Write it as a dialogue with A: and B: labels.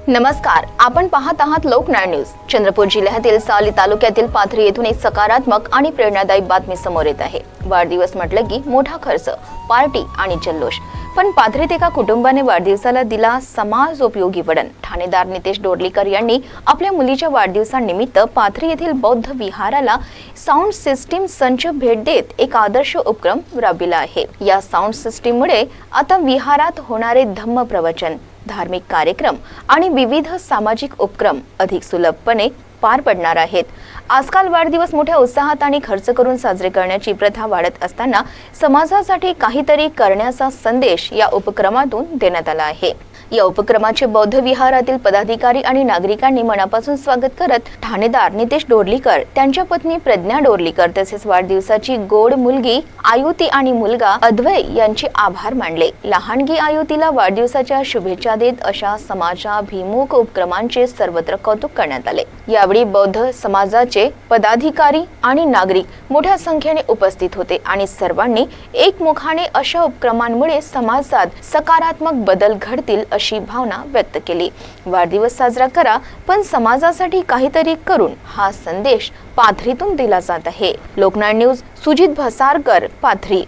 A: नमस्कार, आपण पाहत आहात लोकनाळ न्यूज। चंद्रपूर जिल्ह्यातील साली तालुक्यातील पाथरी येथून एक सकारात्मक आणि प्रेरणादायी बातमी समोर येत आहे। वाढदिवस म्हटलं की मोठा खर्च, पार्टी आणि जल्लोष, पण पाथरीत एका कुटुंबाने वाढदिवसाला दिला समाज उपयोगी वळण। ठाणेदार नितेश डोरलीकर यांनी आपल्या मुलीच्या वाढदिवसानिमित्त पाथरी येथील बौद्ध विहाराला साऊंड सिस्टीम संच भेट देत एक आदर्श उपक्रम राबविला आहे। या साऊंड सिस्टीममुळे आता विहारात होणारे धम्म प्रवचन, धार्मिक कार्यक्रम आणि विविध सामाजिक उपक्रम अधिक सुलभपणे पार पडणार आहेत। आजकाल वाढदिवस मोठ्या उत्साहात आणि खर्च करून साजरे करण्याची प्रथा वाढत असताना समाजासाठी काहीतरी करण्याचा संदेश या उपक्रमातून देण्यात आला आहे। या उपक्रमाचे बौद्ध विहारातील पदाधिकारी आणि नागरिकांनी मनापासून स्वागत करत ठाणेदार नितेश डोरलीकर, त्यांच्या पत्नी प्रज्ञा डोरलीकर तसेच वाढदिवसाची गोड मुलगी आयुती आणि मुलगा अद्वय यांचे आभार मानले। लहानगी आयुतीला वाढदिवसाच्या शुभेच्छा देत अशा समाजाभिमुख उपक्रमांचे सर्वत्र कौतुक करण्यात आले। यावेळी बौद्ध समाजाचे पदाधिकारी आणि नागरिक मोठ्या संख्येने उपस्थित होते आणि सर्वांनी एकमुखाने अशा उपक्रमांमुळे समाजात सकारात्मक बदल घडतील अशी भावना व्यक्त केली। वाढदिवस साजरा करा, पण समाजासाठी काहीतरी करून हा संदेश पाथरीतून दिला जात आहे। लोकनाळ न्यूज, सुजित भसारकर, पाथरी।